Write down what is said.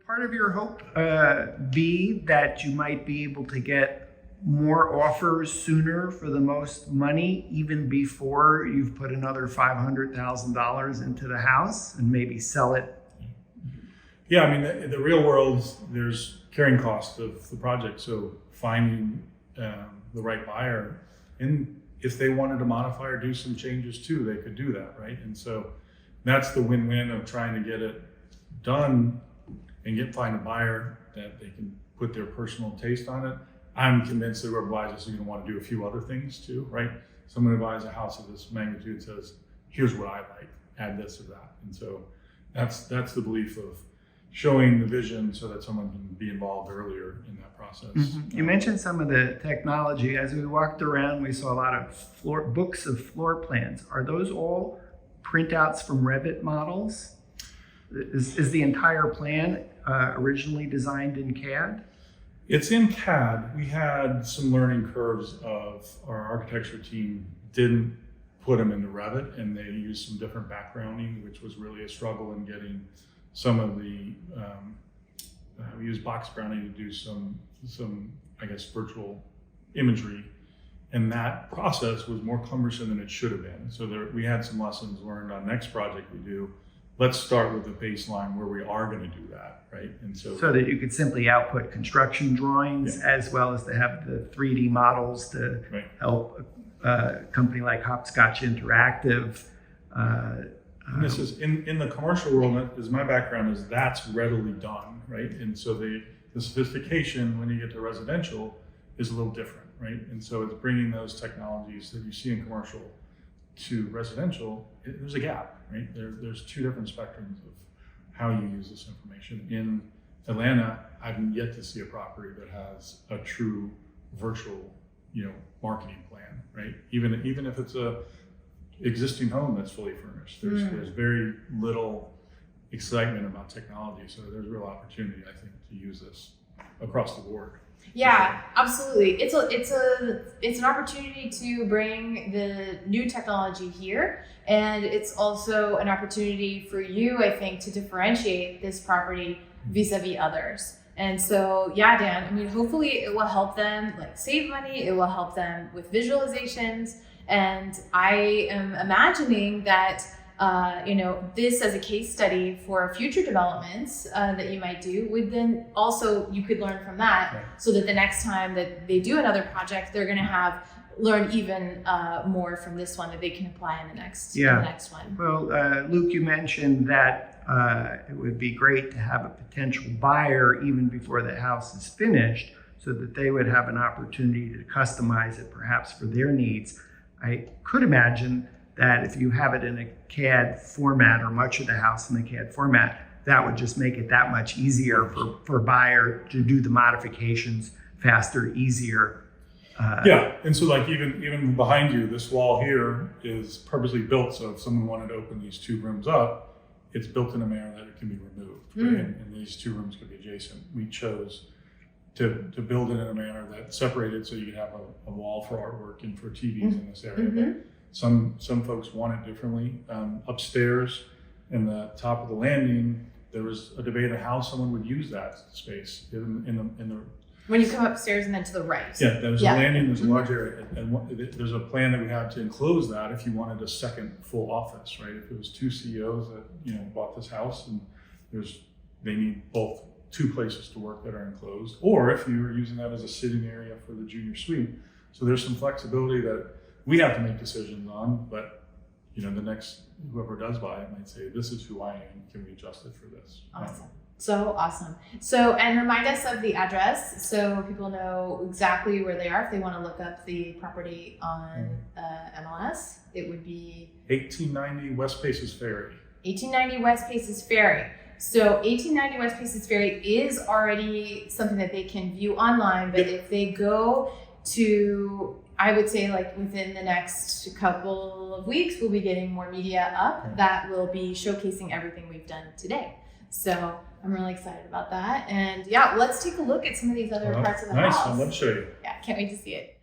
part of your hope be that you might be able to get more offers sooner for the most money, even before you've put another $500,000 into the house and maybe sell it? Yeah, I mean, in the real world, there's carrying cost of the project. So finding the right buyer, and if they wanted to modify or do some changes too, they could do that, right? And so that's the win-win of trying to get it done and find a buyer that they can put their personal taste on it. I'm convinced that whoever buys this is going to want to do a few other things too, right? Someone who buys a house of this magnitude says, here's what I like, add this or that. And so that's the belief of showing the vision so that someone can be involved earlier in that process. You mentioned some of the technology. As we walked around, we saw a lot of books of floor plans. Are those all printouts from Revit models? Is the entire plan originally designed in CAD? It's in CAD. We had some learning curves of our architecture team didn't put them into Revit, and they used some different backgrounding, which was really a struggle in getting some of the, we used box browning to do some, I guess, virtual imagery. And that process was more cumbersome than it should have been. So we had some lessons learned on next project we do. Let's start with the baseline where we are going to do that, right? And so that you could simply output construction drawings, as well as to have the 3D models to help a company like Hopscotch Interactive. And this is in the commercial world, as my background is, that's readily done, right? And so the sophistication when you get to residential is a little different, right? And so it's bringing those technologies that you see in commercial to residential. There's a gap, right? There's two different spectrums of how you use this information. In Atlanta, I've yet to see a property that has a true virtual, marketing plan, right? Even if it's a existing home that's fully furnished, there's very little excitement about technology. So there's real opportunity, I think, to use this across the board. Yeah, absolutely. It's an opportunity to bring the new technology here, and it's also an opportunity for you, I think, to differentiate this property vis-a-vis others. And so, yeah, Dan, I mean, hopefully it will help them save money. It will help them with visualizations. And I am imagining that, this as a case study for future developments that you might do, would then also, you could learn from that, so that the next time that they do another project, they're going to learn even more from this one that they can apply in the next one. Well, Luke, you mentioned that it would be great to have a potential buyer even before the house is finished, so that they would have an opportunity to customize it perhaps for their needs. I could imagine that if you have it in a CAD format, or much of the house in the CAD format, that would just make it that much easier for a buyer to do the modifications faster, easier. And so even behind you, this wall here is purposely built so if someone wanted to open these two rooms up, it's built in a manner that it can be removed, right? And these two rooms could be adjacent. We chose to build it in a manner that separated so you could have a wall for artwork and for TVs in this area. But some folks want it differently. Upstairs in the top of the landing, there was a debate of how someone would use that space in the when you come upstairs and then to the right. Yeah, there's a landing, there's a large area, and there's a plan that we have to enclose that if you wanted a second full office, right? If it was two CEOs that bought this house and they need both two places to work that are enclosed, or if you were using that as a sitting area for the junior suite. So there's some flexibility that we have to make decisions on, but the next whoever does buy it might say, this is who I am, can we adjust it for this? Awesome. So awesome. So, and remind us of the address so people know exactly where they are if they want to look up the property on MLS. It would be 1890 West Paces Ferry. 1890 West Paces Ferry. So 1890 West Paces Ferry is already something that they can view online, but if they go to, I would say within the next couple of weeks, we'll be getting more media up that will be showcasing everything we've done today. So I'm really excited about that. And let's take a look at some of these other parts of the house. Nice, I'd love to show you. Yeah, can't wait to see it.